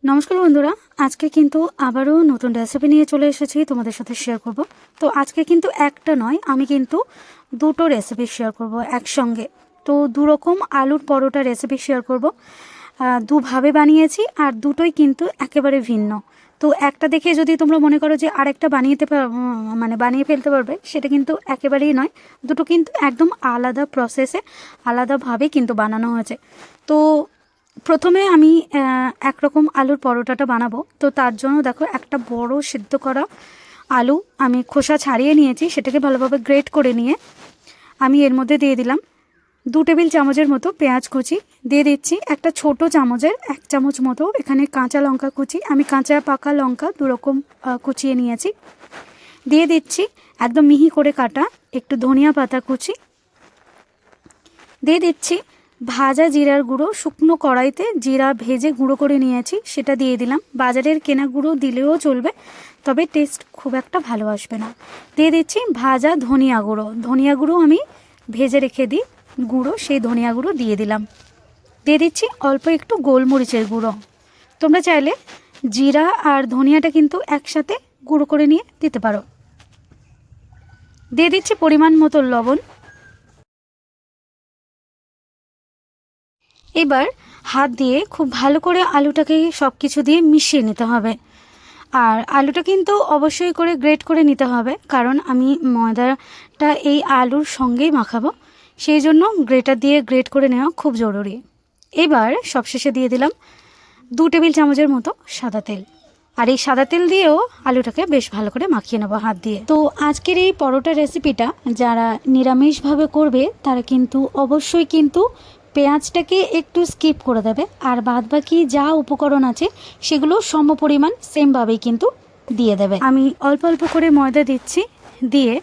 নমস্কার বন্ধুরা, আজকে কিন্তু আবারও নতুন রেসিপি নিয়ে চলে এসেছি তোমাদের সাথে শেয়ার করব। তো আজকে কিন্তু একটা নয়, আমি কিন্তু দুটো রেসিপি শেয়ার করব একসঙ্গে। তো দুরকম আলুর পরোটা রেসিপি শেয়ার করব। দুভাবে বানিয়েছি আর দুটোই কিন্তু একেবারে ভিন্ন। তো একটা দেখে যদি তোমরা মনে করো যে আরেকটা বানিয়ে ফেলতে পারবে, সেটা কিন্তু একেবারেই নয়। দুটো কিন্তু একদম আলাদা প্রসেসে আলাদাভাবে কিন্তু বানানো হয়েছে। তো প্রথমে আমি একরকম আলুর পরোটাটা বানাবো। তো তার জন্য দেখো, একটা বড় সিদ্ধ করা আলু আমি খোসা ছাড়িয়ে নিয়েছি। সেটাকে ভালোভাবে গ্রেট করে নিয়ে আমি এর মধ্যে দিয়ে দিলাম 2 টেবিল চামচের মতো পেঁয়াজ কুচি। দিয়ে দিচ্ছি একটা ছোট চামচের 1 চামচ মতো এখানে কাঁচা লঙ্কা কুচি। আমি কাঁচা পাকা লঙ্কা দুরকম কুচিয়ে নিয়েছি। দিয়ে দিচ্ছি একদম মিহি করে কাটা একটু ধনিয়া পাতা কুচি। দিয়ে দিচ্ছি ভাজা জিরার গুঁড়ো, শুকনো কড়াইতে জিরা ভেজে গুঁড়ো করে নিয়েছি, সেটা দিয়ে দিলাম। বাজারের কেনা গুঁড়ো দিলেও চলবে, তবে টেস্ট খুব একটা ভালো আসবে না। দিয়ে দিচ্ছি ভাজা ধনিয়া গুঁড়ো। ধনিয়া গুঁড়ো আমি ভেজে রেখে দিই গুঁড়ো, সেই ধনিয়া গুঁড়ো দিয়ে দিলাম। দিয়ে দিচ্ছি অল্প একটু গোলমরিচের গুঁড়ো। তোমরা চাইলে জিরা আর ধনিয়াটা কিন্তু একসাথে গুঁড়ো করে নিয়ে দিতে পারো। দিয়ে দিচ্ছি পরিমাণ মতো লবণ। এবার হাত দিয়ে খুব ভালো করে আলুটাকে সব কিছু দিয়ে মিশিয়ে নিতে হবে। আর আলুটা কিন্তু অবশ্যই করে গ্রেট করে নিতে হবে, কারণ আমি ময়দাটা এই আলুর সঙ্গেই মাখাবো, সেই জন্য গ্রেটার দিয়ে গ্রেট করে নেওয়া খুব জরুরি। এবার সবশেষে দিয়ে দিলাম 2 টেবিল চামচের মতো সাদা তেল। আর এই সাদা তেল দিয়েও আলুটাকে বেশ ভালো করে মাখিয়ে নেবো হাত দিয়ে। তো আজকের এই পরোটা রেসিপিটা যারা নিরামিষভাবে করবে তারা কিন্তু অবশ্যই কিন্তু পেঁয়াজটাকে একটু স্কিপ করে দেবে, আর বাদবাকি যা উপকরণ আছে সেগুলো সমপরিমাণ সেমভাবেই কিন্তু দিয়ে দেবে। আমি অল্প অল্প করে ময়দা দিচ্ছি, দিয়ে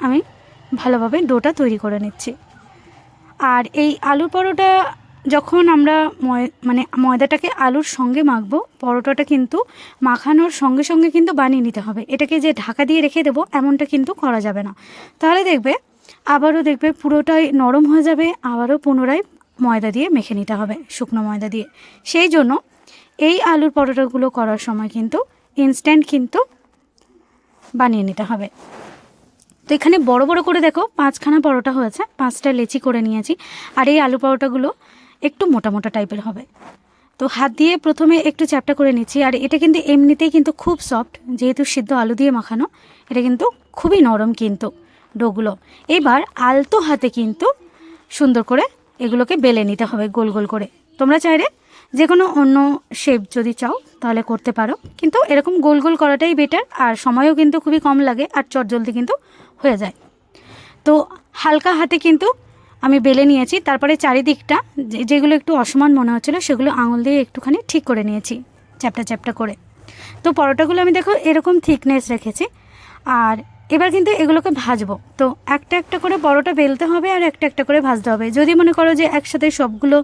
আমি ভালোভাবে ডোটা তৈরি করে নিচ্ছি। আর এই আলুর পরোটা যখন আমরা ময়দাটাকে আলুর সঙ্গে মাখবো, পরোটাটা কিন্তু মাখানোর সঙ্গে সঙ্গে কিন্তু বানিয়ে নিতে হবে। এটাকে যে ঢাকা দিয়ে রেখে দেবো এমনটা কিন্তু করা যাবে না, তাহলে দেখবে পুরোটাই নরম হয়ে যাবে। আবারও পুনরায় ময়দা দিয়ে মেখে নিতে হবে, শুকনো ময়দা দিয়ে। সেই জন্য এই আলুর পরোটাগুলো করার সময় কিন্তু ইনস্ট্যান্ট কিন্তু বানিয়ে নিতে হবে। তো এখানে বড় বড় করে দেখো 5খানা পরোটা হয়েছে, 5টা লেচি করে নিয়েছি। আর এই আলু পরোটাগুলো একটু মোটা মোটা টাইপের হবে। তো হাত দিয়ে প্রথমে একটু চ্যাপটা করে নিচ্ছি। আর এটা কিন্তু এমনিতেই কিন্তু খুব সফট, যেহেতু সিদ্ধ আলু দিয়ে মাখানো, এটা কিন্তু খুবই নরম কিন্তু ডোগুলো। এবার আলতো হাতে কিন্তু সুন্দর করে এগুলোকে বেলে নিতে হবে গোল গোল করে। তোমরা চাইলে যে কোনো অন্য শেপ যদি চাও তাহলে করতে পারো, কিন্তু এরকম গোল গোল করাটাই বেটার। আর সময়ও কিন্তু খুবই কম লাগে, আর চটজলদি কিন্তু হয়ে যায়। তো হালকা হাতে কিন্তু আমি বেলে নিয়েছি। তারপরে চারিদিকটা যেগুলো একটু অসমান মনে হচ্ছিলো সেগুলো আঙুল দিয়ে একটুখানি ঠিক করে নিয়েছি, চ্যাপটা চ্যাপটা করে। তো পরোটাগুলো আমি দেখো এরকম থিকনেস রেখেছি। আর এবার কিন্তু এগুলোকে ভাজবো। তো একটা একটা করে পরোটা বেলতে হবে আর একটা একটা করে ভাজতে হবে। যদি মনে করো যে একসাথে সবগুলো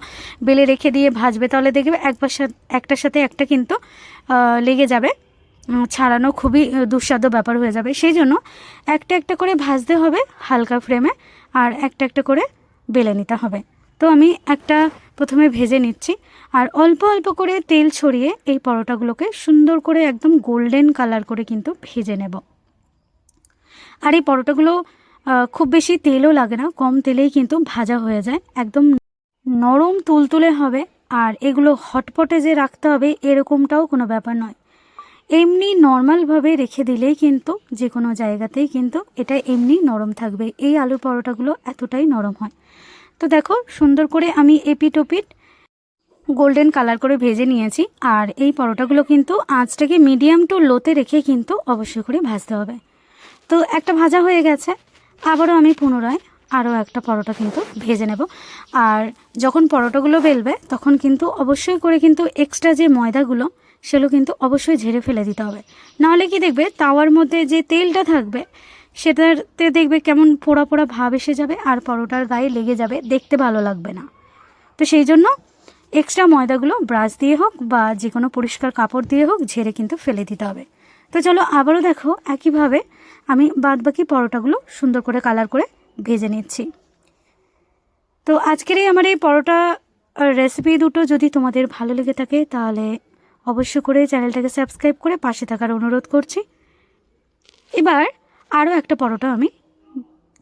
বেলে রেখে দিয়ে ভাজবে, তাহলে দেখবে একটার সাথে একটা কিন্তু লেগে যাবে, ছাড়ানো খুবই দুঃসাধ্য ব্যাপার হয়ে যাবে। সেই জন্য একটা একটা করে ভাজতে হবে হালকা ফ্লেমে, আর একটা একটা করে বেলে নিতে হবে। তো আমি একটা প্রথমে ভেজে নিচ্ছি, আর অল্প অল্প করে তেল ছড়িয়ে এই পরোটাগুলোকে সুন্দর করে একদম গোল্ডেন কালার করে কিন্তু ভেজে নেব। আর এই পরোটাগুলো খুব বেশি তেলও লাগে না, কম তেলেই কিন্তু ভাজা হয়ে যায়, একদম নরম তুলতুলে হবে। আর এগুলো হটপটে যে রাখতে হবে এরকমটাও কোনো ব্যাপার নয়, এমনি নর্মালভাবে রেখে দিলেই কিন্তু যে কোনো জায়গাতেই কিন্তু এটা এমনি নরম থাকবে। এই আলুর পরোটাগুলো এতটাই নরম হয়। তো দেখো সুন্দর করে আমি এপিট ওপিট গোল্ডেন কালার করে ভেজে নিয়েছি। আর এই পরোটাগুলো কিন্তু আঁচটাকে মিডিয়াম টু লোতে রেখে কিন্তু অবশ্যই করে ভাজতে হবে। তো একটা ভাজা হয়ে গেছে, আবারও আমি পুনরায় আরও একটা পরোটা কিন্তু ভেজে নেব। আর যখন পরোটাগুলো বেলবে তখন কিন্তু অবশ্যই করে কিন্তু এক্সট্রা যে ময়দাগুলো সেগুলো কিন্তু অবশ্যই ঝেড়ে ফেলে দিতে হবে। নাহলে কি দেখবে তাওয়ার মধ্যে যে তেলটা থাকবে সেটাতে দেখবে কেমন পোড়া পোড়া ভাব এসে যাবে, আর পরোটার গায়ে লেগে যাবে, দেখতে ভালো লাগবে না। তো সেই জন্য এক্সট্রা ময়দাগুলো ব্রাশ দিয়ে হোক বা যে কোনো পরিষ্কার কাপড় দিয়ে হোক ঝেড়ে কিন্তু ফেলে দিতে হবে। তো চলো আবারও দেখো একইভাবে আমি বাদবাকি পরোটাগুলো সুন্দর করে কালার করে ভেজে নিচ্ছি। তো আজকের আমার এই পরোটা রেসিপি দুটো যদি তোমাদের ভালো লেগে থাকে তাহলে অবশ্যই করে চ্যানেলটাকে সাবস্ক্রাইব করে পাশে থাকার অনুরোধ করছি। এবার আরও একটা পরোটা আমি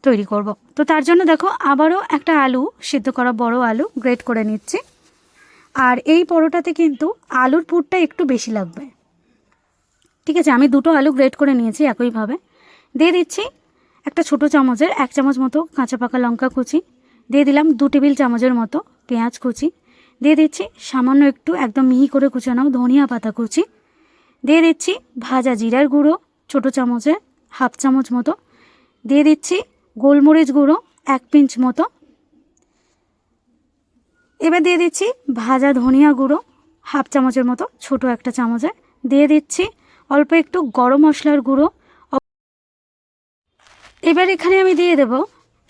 তৈরি করব। তো তার জন্য দেখো আবারও একটা আলু, সিদ্ধ করা বড় আলু গ্রেট করে নিচ্ছি। আর এই পরোটাতে কিন্তু আলুর পুরটা একটু বেশি লাগবে। ঠিক আছে, আমি 2টো আলু গ্রেট করে নিয়েছি একইভাবে। দিয়ে দিচ্ছি একটা ছোটো চামচের 1 চামচ মতো কাঁচা পাকা লঙ্কা কুচি, দিয়ে দিলাম 2 টেবিল চামচের মতো পেঁয়াজ কুচি, দিয়ে দিচ্ছি সামান্য একটু একদম মিহি করে কুচানো ধনিয়া পাতা কুচি, দিয়ে দিচ্ছি ভাজা জিরার গুঁড়ো ছোটো চামচের 1/2 চামচ মতো, দিয়ে দিচ্ছি গোলমরিচ গুঁড়ো 1 পিঞ্চ মতো, এবার দিয়ে দিচ্ছি ভাজা ধনিয়া গুঁড়ো 1/2 চামচের মতো ছোটো একটা চামচে, দিয়ে দিচ্ছি অল্প একটু গরম মশলার গুঁড়ো। এবার এখানে আমি দিয়ে দেব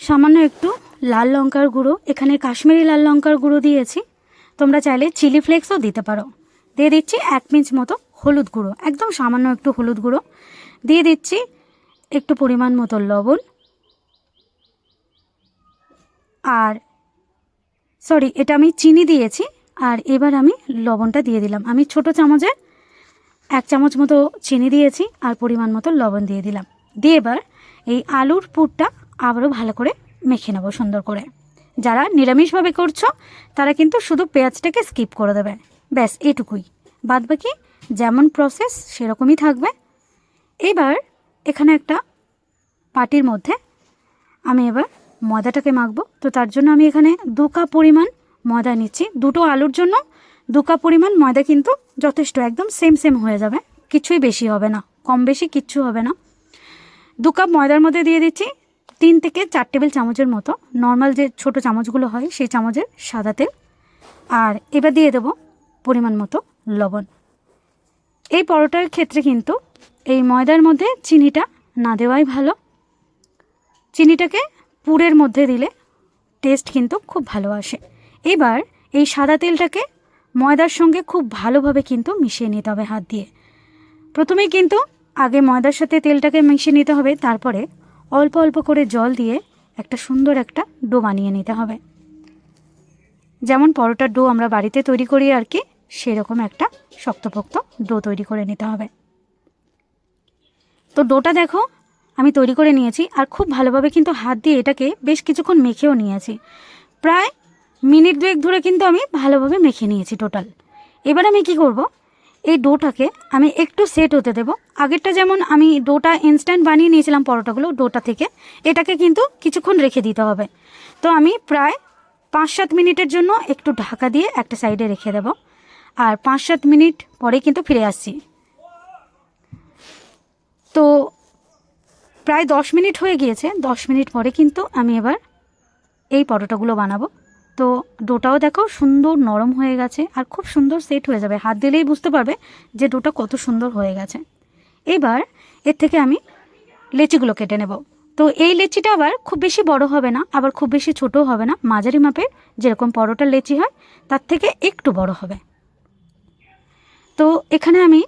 সামান্য একটু লাল লঙ্কার গুঁড়ো, এখানে কাশ্মীরি লাল লঙ্কার গুঁড়ো দিয়েছি, তোমরা চাইলে চিলি ফ্লেক্সও দিতে পারো। দিয়ে দিচ্ছি 1 পিঞ্চ মতো হলুদ গুঁড়ো, একদম সামান্য একটু হলুদ গুঁড়ো, দিয়ে দিচ্ছি একটু পরিমাণ মতো লবণ, আর সরি এটা আমি চিনি দিয়েছি, আর এবার আমি লবণটা দিয়ে দিলাম। আমি ছোটো চামচে 1 চামচ মতো চিনি দিয়েছি আর পরিমাণ মতো লবণ দিয়ে দিলাম। দিয়ে এবার এই আলুর পুরটা আবারও ভালো করে মেখে নেব সুন্দর করে। যারা নিরামিষভাবে করছো তারা কিন্তু শুধু পেঁয়াজটাকে স্কিপ করে দেবে, ব্যাস এটুকুই, বাদবাকি যেমন প্রসেস সেরকমই থাকবে। এবার এখানে একটা পাটির মধ্যে আমি এবার ময়দাটাকে মাখবো। তো তার জন্য আমি এখানে 2 কাপ পরিমাণ ময়দা নিচ্ছি। 2টো আলুর জন্য 2 কাপ পরিমাণ ময়দা কিন্তু যথেষ্ট, একদম সেম হয়ে যাবে, কিছুই বেশি হবে না, কম বেশি কিচ্ছু হবে না। 2 কাপ ময়দার মধ্যে দিয়ে দিচ্ছি 3 থেকে 4 টেবিল চামচের মতো নর্মাল যে ছোটো চামচগুলো হয় সেই চামচের সাদা তেল, আর এবার দিয়ে দেবো পরিমাণ মতো লবণ। এই পরোটার ক্ষেত্রে কিন্তু এই ময়দার মধ্যে চিনিটা না দেওয়াই ভালো, চিনিটাকে পুরের মধ্যে দিলে টেস্ট কিন্তু খুব ভালো আসে। এবার এই সাদা তেলটাকে ময়দার সঙ্গে খুব ভালোভাবে কিন্তু মিশিয়ে নিতে হবে হাত দিয়ে। প্রথমেই কিন্তু আগে ময়দার সাথে তেলটাকে মিশিয়ে নিতে হবে, তারপরে অল্প অল্প করে জল দিয়ে একটা সুন্দর একটা ডো বানিয়ে নিতে হবে। যেমন পরোটার ডো আমরা বাড়িতে তৈরি করি আর কি, সেরকম একটা শক্তপোক্ত ডো তৈরি করে নিতে হবে। তো ডোটা দেখো আমি তৈরি করে নিয়েছি, আর খুব ভালোভাবে কিন্তু হাত দিয়ে এটাকে বেশ কিছুক্ষণ মেখেও নিয়েছি, প্রায় মিনিট 2 ধরে কিন্তু আমি ভালোভাবে মেখে নিয়েছি টোটাল। এবার আমি কি করব, এই ডোটাকে আমি একটু সেট হতে দেব। আগেরটা যেমন আমি ডোটা ইনস্ট্যান্ট বানিয়ে নিয়েছিলাম পরোটাগুলো, ডোটা থেকে এটাকে কিন্তু কিছুক্ষণ রেখে দিতে হবে। তো আমি প্রায় 5-7 মিনিটের জন্য একটু ঢাকা দিয়ে একটা সাইডে রেখে দেব, আর 5-7 মিনিট পরে কিন্তু ফিরে আসছি। তো প্রায় 10 মিনিট হয়ে গিয়েছে, 10 মিনিট পরে কিন্তু আমি এবার এই পরোটাগুলো বানাবো। তো ডোটাও দেখো সুন্দর নরম হয়ে গেছে আর খুব সুন্দর সেট হয়ে যাবে, হাত দিলেই বুঝতে পারবে যে ডোটা কত সুন্দর হয়ে গেছে। এবার এর থেকে আমি লেচিগুলো কেটে নেব। তো এই লেচিটা আবার খুব বেশি বড় হবে না, আবার খুব বেশি ছোটও হবে না, মাঝারি মাপের যেরকম পরোটার লেচি হয় তার থেকে একটু বড় হবে। তো এখানে আমি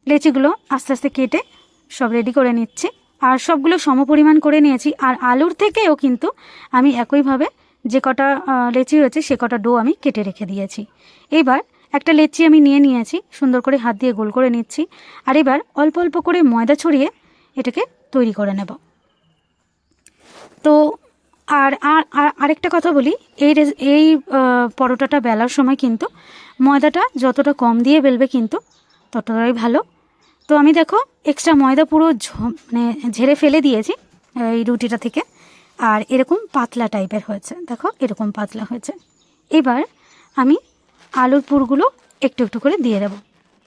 লেচিগুলো আস্তে আস্তে কেটে সব রেডি করে নিচ্ছি, আর সবগুলো সমপরিমাণ করে নিয়েছি। আর আলুর থেকেও কিন্তু আমি একইভাবে যে কটা লেচি হয়েছে সে কটা ডো আমি কেটে রেখে দিয়েছি। এবার একটা লেচি আমি নিয়েছি, সুন্দর করে হাত দিয়ে গোল করে নিচ্ছি, আর এবার অল্প অল্প করে ময়দা ছড়িয়ে এটাকে তৈরি করে নেব। তো আর আরেকটা কথা বলি, এই পরোটাটা বেলার সময় কিন্তু ময়দাটা যতটা কম দিয়ে বেলবে কিন্তু ততটাই ভালো। তো আমি দেখো এক্সট্রা ময়দা পুরো মানে ঝেড়ে ফেলে দিয়েছি এই রুটিটা থেকে, আর এরকম পাতলা টাইপের হয়েছে, দেখো এরকম পাতলা হয়েছে। এবার আমি আলুর পুরগুলো একটু একটু করে দিয়ে দেব।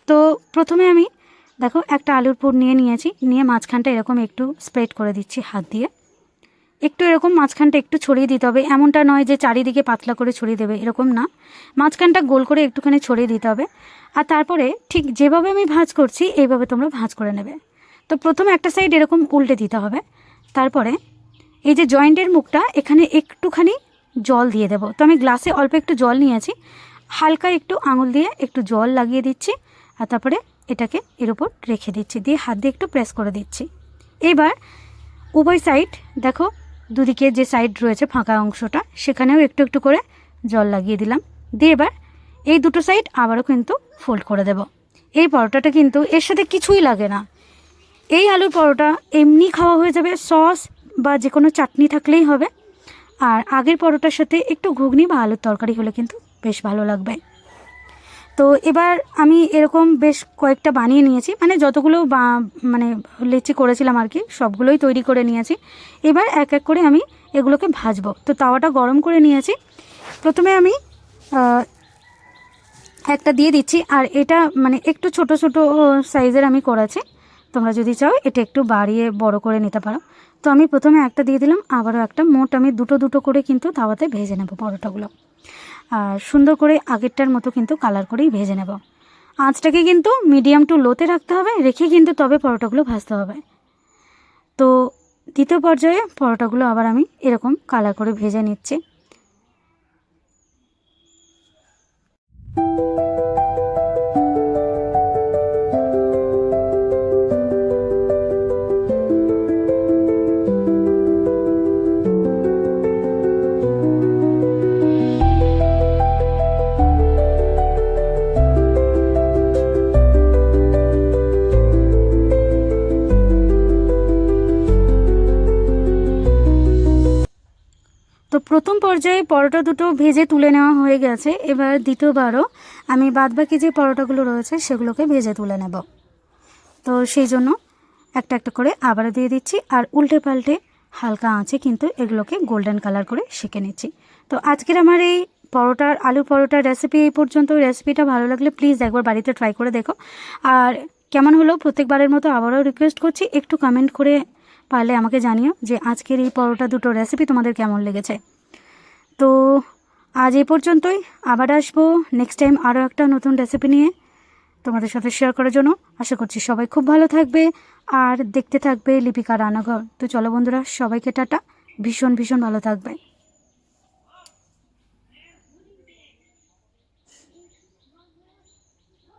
তো প্রথমে আমি দেখো একটা আলুর পুর নিয়েছি, নিয়ে মাঝখানটা এরকম একটু স্প্রেড করে দিচ্ছি হাত দিয়ে, একটু এরকম মাঝখানটা একটু ছড়িয়ে দিতে হবে, এমনটা নয় যে চারিদিকে পাতলা করে ছড়িয়ে দেবে, এরকম না, মাঝখানটা গোল করে একটুখানি ছড়িয়ে দিতে হবে। আর তারপরে ঠিক যেভাবে আমি ভাঁজ করছি এইভাবে তোমরা ভাঁজ করে নেবে। তো প্রথমে একটা সাইড এরকম উল্টে দিতে হবে, তারপরে এই যে জয়েন্টের মুখটা এখানে একটুখানি জল দিয়ে দেব। তো আমি গ্লাসে অল্প একটু জল নিয়েছি, হালকা একটু আঙুল দিয়ে একটু জল লাগিয়ে দিচ্ছি, আর তারপরে এটাকে এর উপর রেখে দিচ্ছি, দিয়ে হাত দিয়ে একটু প্রেস করে দিচ্ছি। এবার উভয় সাইড দেখো দুদিকে যে সাইড রয়েছে ফাঁকা অংশটা সেখানেও একটু একটু করে জল লাগিয়ে দিলাম, দিয়ে এবার এই দুটো সাইড আবারও কিন্তু ফোল্ড করে দেব। এই পরোটাটা কিন্তু এর সাথে কিছুই লাগে না। এই আলুর পরোটা এমনি খাওয়া হয়ে যাবে, সস বা যে কোনো চাটনি থাকলেই হবে। আর আগের পরোটার সাথে একটু ঘুগনি বা আলুর তরকারি হলে কিন্তু বেশ ভালো লাগবে। তো এবার আমি এরকম বেশ কয়েকটা বানিয়ে নিয়েছি, মানে যতগুলো মানে লেচি করেছিলাম আর কি সবগুলোই তৈরি করে নিয়েছি। এবার এক এক করে আমি এগুলোকে ভাজবো। তো তাওয়াটা গরম করে নিয়েছি। প্রথমে আমি একটা দিয়ে দিচ্ছি, আর এটা মানে একটু ছোট ছোট সাইজের আমি করেছি। তোমরা যদি চাও এটা একটু বাড়িয়ে বড় করে নিতে পারো। তো আমি প্রথমে একটা দিয়ে দিলাম, আবারও একটা, মোট আমি দুটো দুটো করে কিন্তু তাওয়াতে ভেজে নেব পরোটাগুলো। আর সুন্দর করে আগেরটার মতো কিন্তু কালার করেই ভেজে নেব। আঁচটাকে কিন্তু মিডিয়াম টু লোতে রাখতে হবে, রেখে কিন্তু তবে পরোটাগুলো ভাজতে হবে। তো দ্বিতীয় পর্যায়ে পরোটাগুলো আবার আমি এরকম কালার করে ভেজে নিচ্ছি। তো প্রথম পর্যায়ে পরোটা দুটো ভেজে তুলে নেওয়া হয়ে গেছে। এবার দ্বিতীয়বারও আমি বাদবাকি যে পরোটাগুলো রয়েছে সেগুলোকে ভেজে তুলে নেব। তো সেই জন্য একটা একটা করে আবারও দিয়ে দিচ্ছি, আর উল্টে পাল্টে হালকা আঁচে কিন্তু এগুলোকে গোল্ডেন কালার করে সেঁকে নিচ্ছি। তো আজকের আমার এই পরোটার আলু পরোটার রেসিপি এই পর্যন্ত। রেসিপিটা ভালো লাগলে প্লিজ একবার বাড়িতে ট্রাই করে দেখো। আর কেমন হলো প্রত্যেকবারের মতো আবারও রিকোয়েস্ট করছি, একটু কমেন্ট করে পারলে আমাকে জানিও যে আজকের এই পরোটা দুটো রেসিপি তোমাদের কেমন লেগেছে। তো আজ এই পর্যন্তই, আবার আসবো নেক্সট টাইম আরও একটা নতুন রেসিপি নিয়ে তোমাদের সাথে শেয়ার করার জন্য। আশা করছি সবাই খুব ভালো থাকবে আর দেখতে থাকবে লিপিকা রান্নাঘর। তো চলো বন্ধুরা, সবাইকে টাটা, ভীষণ ভীষণ ভালো থাকবে।